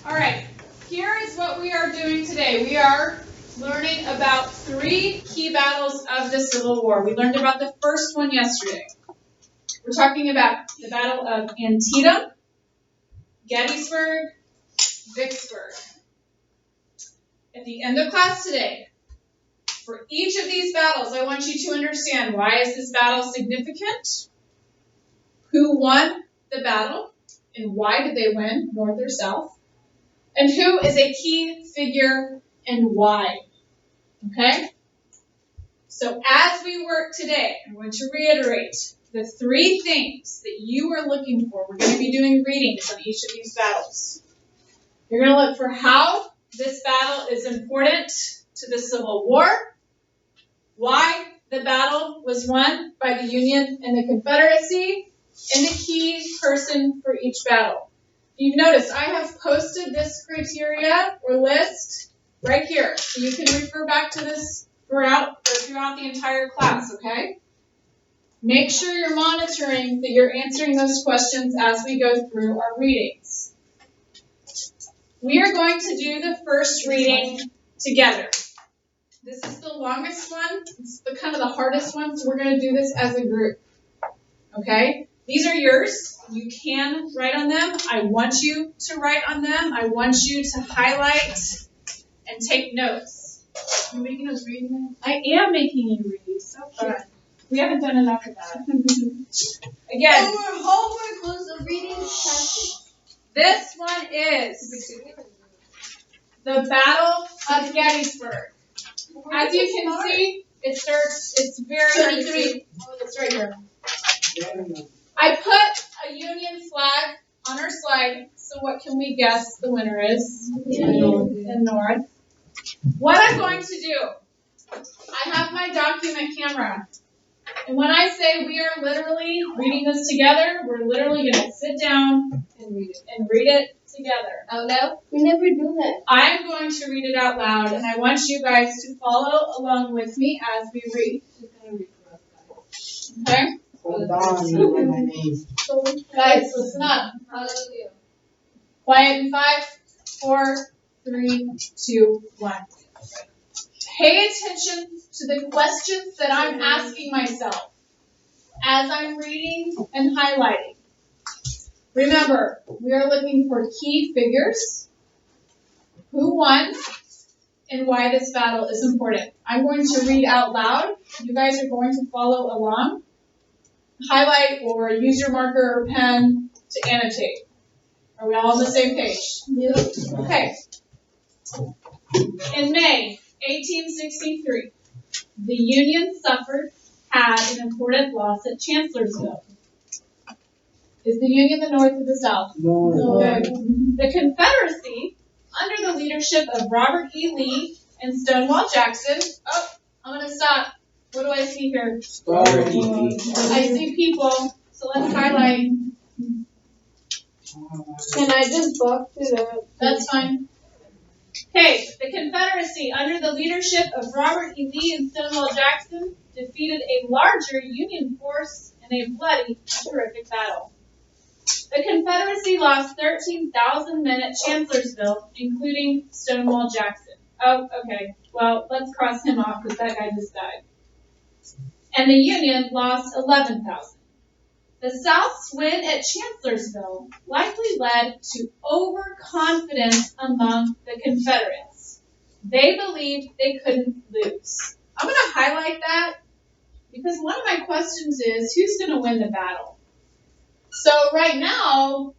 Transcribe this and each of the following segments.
All right, here is what we are doing today. We are learning about 3 key battles of the Civil War. We learned about the first one yesterday. We're talking about the Battle of Antietam, Gettysburg, Vicksburg. At the end of class today, for each of these battles, I want you to understand, why is this battle significant? Who won the battle and why did they win, North or South? And who is a key figure and why? Okay? So as we work today, I'm going to reiterate the 3 things that you are looking for. We're going to be doing readings on each of these battles. You're going to look for how this battle is important to the Civil War, why the battle was won by the Union and the Confederacy, and the key person for each battle. You've noticed I have posted this criteria or list right here, so you can refer back to this throughout the entire class, okay? Make sure you're monitoring that you're answering those questions as we go through our readings. We are going to do the first reading together. This is the longest one. It's kind of the hardest one, so we're going to do this as a group, okay? These are yours. You can write on them. I want you to write on them. I want you to highlight and take notes. You're making us read them? I am making you read. So fun. We haven't done enough of that. Again. Our homework was a reading session. This one is the Battle of Gettysburg. As you can see, it's very hard to see. It's right here. I put a Union flag on our slide, so what can we guess the winner is? The North. What I'm going to do, I have my document camera, and when I say we are literally reading this together, we're literally going to sit down and read it together. Out loud? We never do that. I'm going to read it out loud, and I want you guys to follow along with me as we read. Okay? Hold on, my name. Guys, listen up. Hallelujah. Quiet in 5, 4, 3, 2, 1. Pay attention to the questions that I'm asking myself as I'm reading and highlighting. Remember, we are looking for key figures, who won, and why this battle is important. I'm going to read out loud. You guys are going to follow along. Highlight or use your marker or pen to annotate. Are we all on the same page? Yep. Okay. In May 1863, the Union had an important loss at Chancellorsville. Is the Union the North or the South? No. The Confederacy, under the leadership of Robert E. Lee and Stonewall Jackson. Oh, I'm going to stop. What do I see here? I see people, so let's highlight. Can I just box it up? That's fine. Okay, the Confederacy, under the leadership of Robert E. Lee and Stonewall Jackson, defeated a larger Union force in a bloody, terrific battle. The Confederacy lost 13,000 men at Chancellorsville, including Stonewall Jackson. Oh, okay. Well, let's cross him off because that guy just died. And the Union lost 11,000. The South's win at Chancellorsville likely led to overconfidence among the Confederates. They believed they couldn't lose. I'm going to highlight that because one of my questions is, who's going to win the battle? So right now,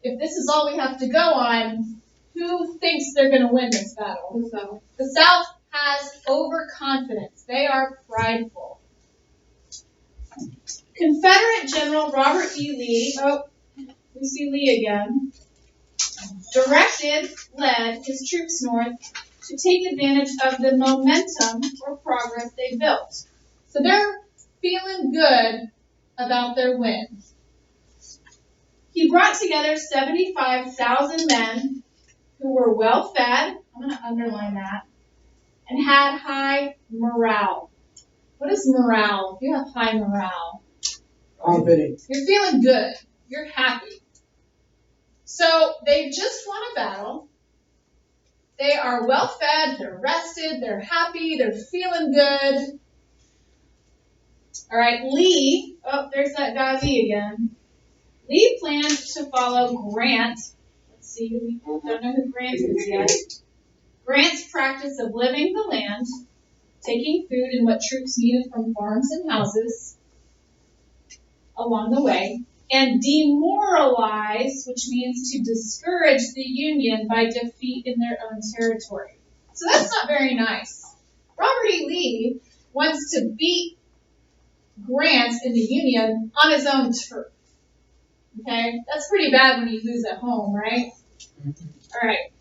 if this is all we have to go on, who thinks they're going to win this battle? The South. The South has overconfidence. They are prideful. Confederate General Robert E. Lee, we see Lee again, led his troops north to take advantage of the momentum or progress they built. So they're feeling good about their win. He brought together 75,000 men who were well fed, I'm going to underline that, and had high morale. What is morale? If you have high morale, Confident. you're feeling good. You're happy. So they just won a battle. They are well fed, they're rested, they're happy, they're feeling good. All right, Lee, oh, there's that guy Lee again. Lee planned to follow Grant. Let's see, we don't know who Grant is yet. Grant's practice of living the land, taking food and what troops needed from farms and houses along the way, and demoralize, which means to discourage the Union by defeat in their own territory. So that's not very nice. Robert E. Lee wants to beat Grant in the Union on his own turf. Okay? That's pretty bad when you lose at home, right? All right.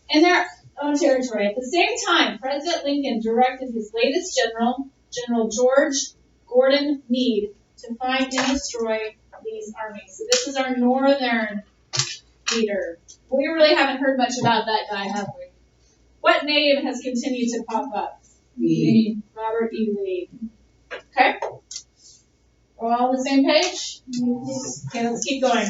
In their own territory. At the same time, President Lincoln directed his latest general, General George Gordon Meade, to find and destroy Lee's army. So this is our northern leader. We really haven't heard much about that guy, have we? What name has continued to pop up? Lee. Robert E. Lee. Okay? We're all on the same page? Okay, let's keep going.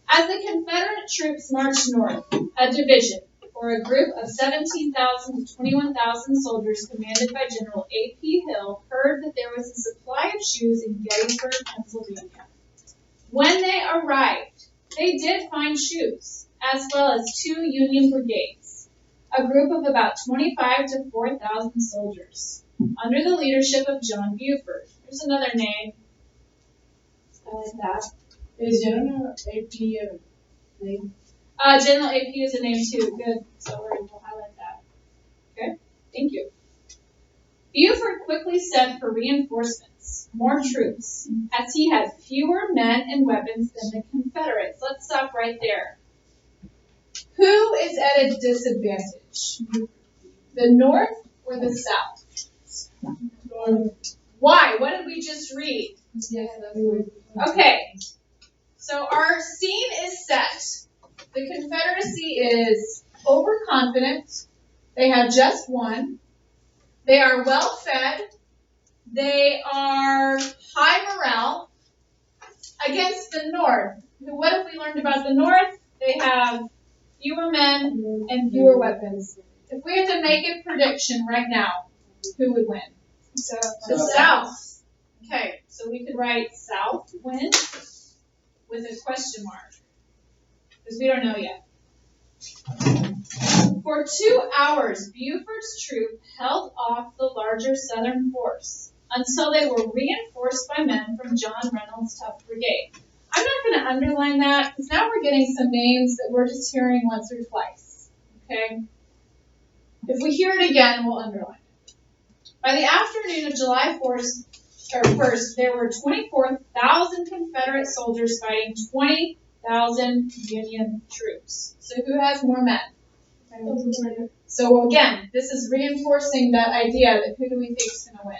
As the Confederate troops marched north, a division, or a group of 17,000 to 21,000 soldiers commanded by General A.P. Hill, heard that there was a supply of shoes in Gettysburg, Pennsylvania. When they arrived, they did find shoes, as well as 2 Union brigades, a group of about 25 to 4,000 soldiers, under the leadership of John Buford. There's another name. I like that. Is General AP a name? General AP is a name too. Good. So we'll highlight that. Okay. Thank you. Buford quickly sent for reinforcements, more troops, as he had fewer men and weapons than the Confederates. Let's stop right there. Who is at a disadvantage? The North or the South? Why? What did we just read? Okay. So our scene is set. The Confederacy is overconfident. They have just won. They are well fed. They are high morale against the North. What have we learned about the North? They have fewer men and fewer weapons. If we had to make a prediction right now, who would win? The South. Okay, so we could write South win with a question mark, because we don't know yet. For 2 hours, Buford's troop held off the larger Southern force until they were reinforced by men from John Reynolds' Tough Brigade. I'm not going to underline that, because now we're getting some names that we're just hearing once or twice. Okay? If we hear it again, we'll underline it. By the afternoon of July 1st, there were 24,000 Confederate soldiers fighting 20,000 Union troops. So who has more men? So again, this is reinforcing that idea that who do we think is going to win?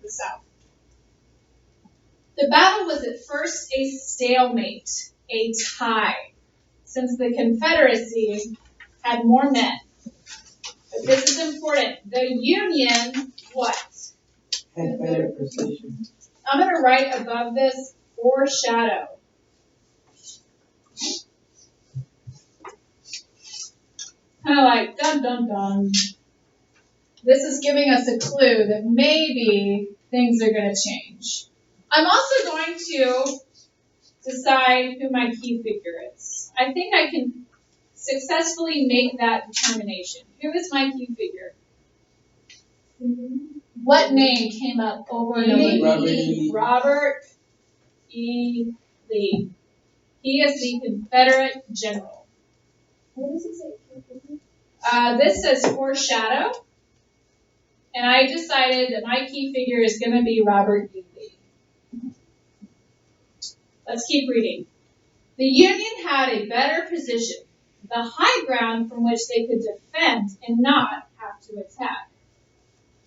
The South. The battle was at first a stalemate, a tie, since the Confederacy had more men. But this is important. The Union, what? Had better precision. I'm going to write above this, foreshadow. Kind of like, dun, dun, dun. This is giving us a clue that maybe things are going to change. I'm also going to decide who my key figure is. I think I can successfully make that determination. Who is my key figure? What name came up over and over? Robert E. Lee. He is the Confederate general. What does it say? This says foreshadow, and I decided that my key figure is going to be Robert E. Lee. Let's keep reading. The Union had a better position, the high ground from which they could defend and not have to attack.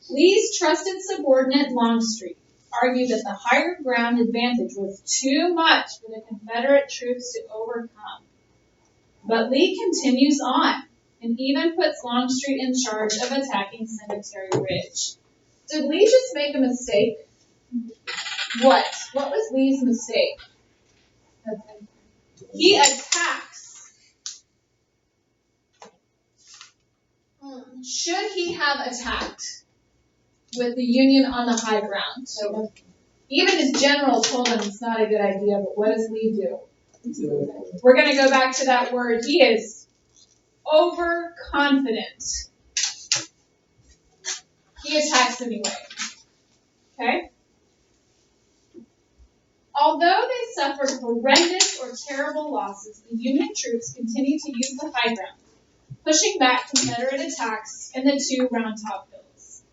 Lee's trusted subordinate Longstreet argued that the higher ground advantage was too much for the Confederate troops to overcome. But Lee continues on and even puts Longstreet in charge of attacking Cemetery Ridge. Did Lee just make a mistake? What? What was Lee's mistake? He attacks. Should he have attacked with the Union on the high ground? Even his general told him it's not a good idea, but what does Lee do? We're going to go back to that word. He is overconfident. He attacks anyway. Okay? Although they suffered horrendous or terrible losses, the Union troops continued to use the high ground, pushing back Confederate attacks in the two Round Top Hills.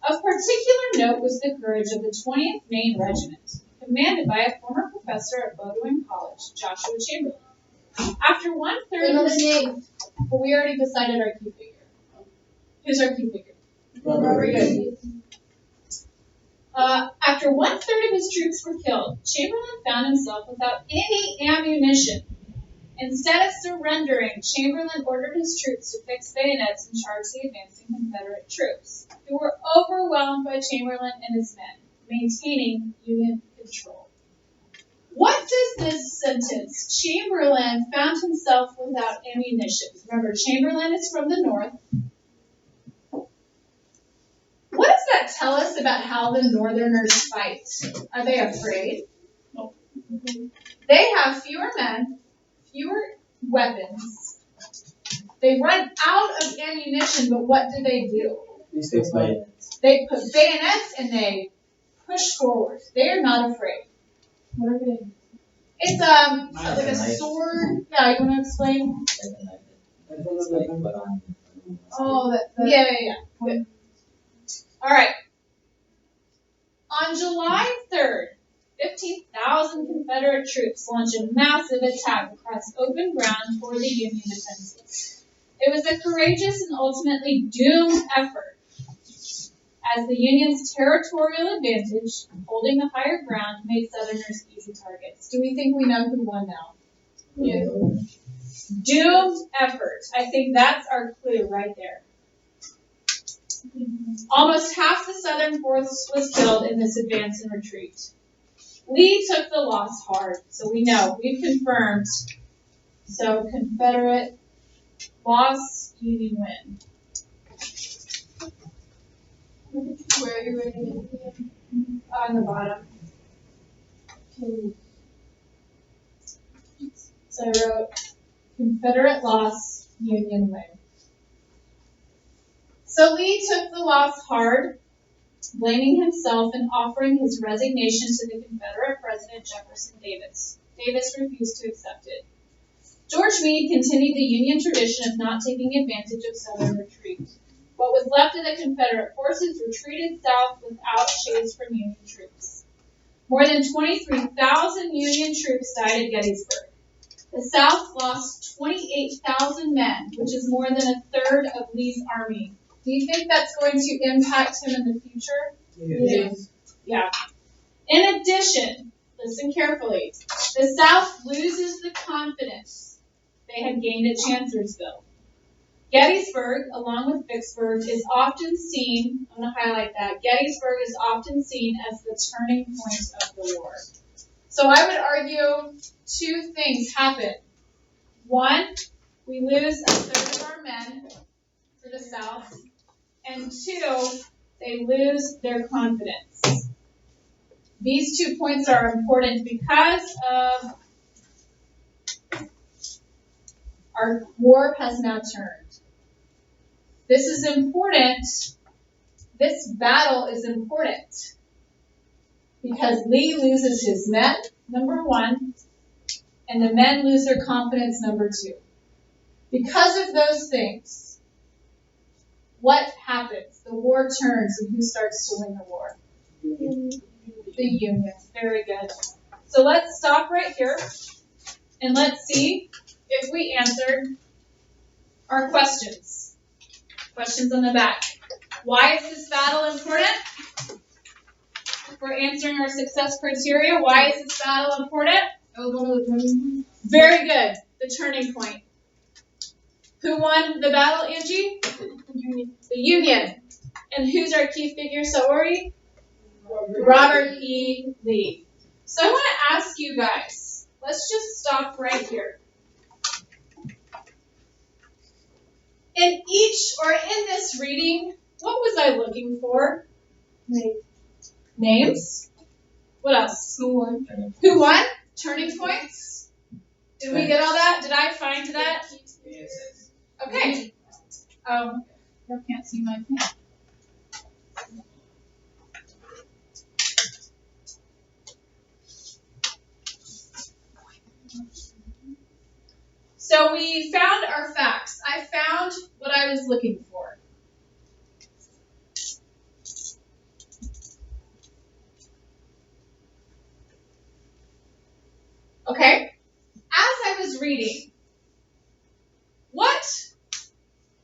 Of particular note was the courage of the 20th Maine Regiment, commanded by a former professor at Bowdoin College, Joshua Chamberlain. After one-third of the well, we already decided our key figure. Who's our key figure? Very good. After one-third of his troops were killed, Chamberlain found himself without any ammunition. Instead of surrendering, Chamberlain ordered his troops to fix bayonets and charge the advancing Confederate troops, who were overwhelmed by Chamberlain and his men, maintaining Union control. What does this sentence, Chamberlain found himself without ammunition? Remember, Chamberlain is from the north. What does that tell us about how the Northerners fight? Are they afraid? No. They have fewer men, fewer weapons. They run out of ammunition, but what do? They put bayonets and they push forward. They are not afraid. What are they? It's like a sword. Yeah, you want to explain? Oh, yeah. Good. All right. On July 3rd, 15,000 Confederate troops launched a massive attack across open ground toward the Union defenses. It was a courageous and ultimately doomed effort, as the Union's territorial advantage, holding the higher ground, made Southerners easy targets. Do we think we know who won now? Yeah. Doomed effort. I think that's our clue right there. Almost half the Southern force was killed in this advance and retreat. Lee took the loss hard, so we know. We've confirmed. So Confederate loss, Union win. Where are you writing it? On the bottom. So I wrote Confederate loss, Union win. So Lee took the loss hard, blaming himself and offering his resignation to the Confederate President Jefferson Davis. Davis refused to accept it. George Meade continued the Union tradition of not taking advantage of Southern retreat. What was left of the Confederate forces retreated south without shades from Union troops. More than 23,000 Union troops died at Gettysburg. The South lost 28,000 men, which is more than a third of Lee's army. Do you think that's going to impact him in the future? Yes. Yeah. In addition, listen carefully, the South loses the confidence they had gained at Chancellorsville. Gettysburg, along with Vicksburg, is often seen, I'm going to highlight that, Gettysburg is often seen as the turning point of the war. So I would argue two things happen. One, we lose a third of our men for the South. And two, they lose their confidence. These 2 points are important because of our war has now turned. This is important. This battle is important because Lee loses his men, number one, and the men lose their confidence, number two. Because of those things, what happens? The war turns, and who starts to win the war? The Union. Very good. So let's stop right here, and let's see if we answered our questions. Questions on the back. Why is this battle important? For answering our success criteria, why is this battle important? Very good. The turning point. Who won the battle, Angie? The Union. And who's our key figure, Saori? Robert E. Lee. So I want to ask you guys, let's just stop right here. In this reading, what was I looking for? Names. What else? Who won? Who won? Turning points. Did we get all that? Did I find that? Yes. Okay. You can't see my pen. So we found our facts. I found what I was looking for. Okay? As I was reading, what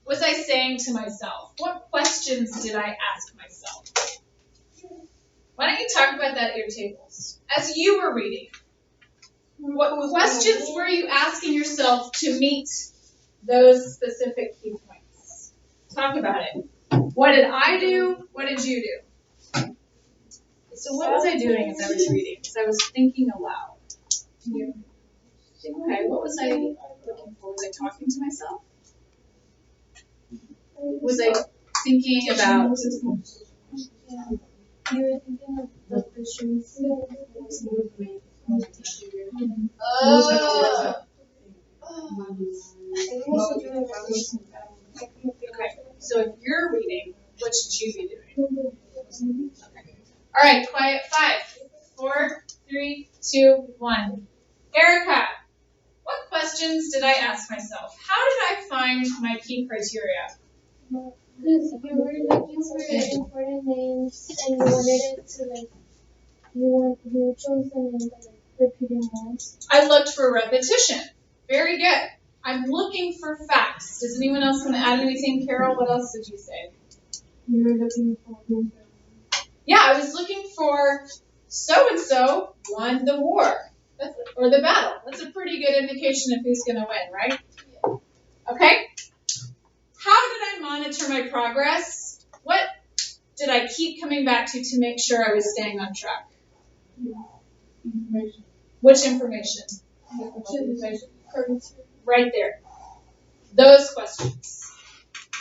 was I saying to myself? What questions did I ask myself? Why don't you talk about that at your tables? As you were reading, what questions were you asking yourself to meet those specific key points? Talk about it. What did I do? What did you do? So what was I doing as I was reading? Because I was thinking aloud. Okay, what was I looking for? Was I talking to myself? Was I thinking about... You were thinking of the questions. Okay, so if you're reading, what should you be doing? Okay. All right, quiet. 5, 4, 3, 2, 1. Erica, what questions did I ask myself? How did I find my key criteria? Because you were looking for the important names and you wanted it to you chose the name that repeating ones. I looked for repetition. Very good. I'm looking for facts. Does anyone else want to add anything? Carol, what else did you say? You were looking for Yeah, I was looking for so-and-so won the war. Or the battle. That's a pretty good indication of who's going to win, right? Yeah. Okay? How did I monitor my progress? What did I keep coming back to make sure I was staying on track? information. Which information? Right there. Those questions.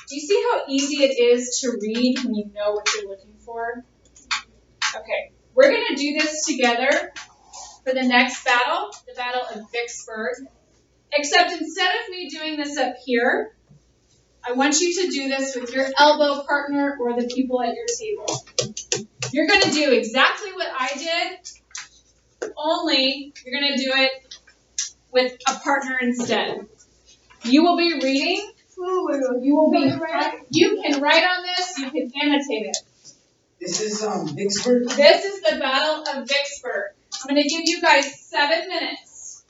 Do you see how easy it is to read when you know what you're looking for? Okay, we're going to do this together for the next battle, the Battle of Vicksburg. Except instead of me doing this up here, I want you to do this with your elbow partner or the people at your table. You're going to do exactly what I did, only you're going to do it with a partner instead. You will be reading. You can write on this. You can annotate it. This is Vicksburg. This is the Battle of Vicksburg. I'm going to give you guys 7 minutes.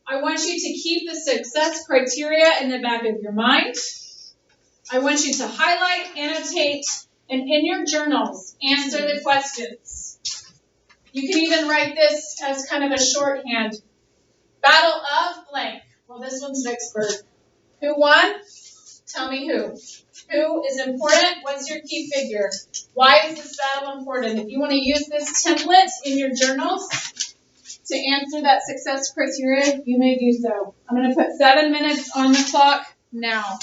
I want you to keep the success criteria in the back of your mind. I want you to highlight, annotate, and in your journals, answer the questions. You can even write this as kind of a shorthand. Battle of blank. Well, this one's Vicksburg. Who won? Tell me who. Who is important? What's your key figure? Why is this battle important? If you want to use this template in your journals to answer that success criteria, you may do so. I'm going to put 7 minutes on the clock now.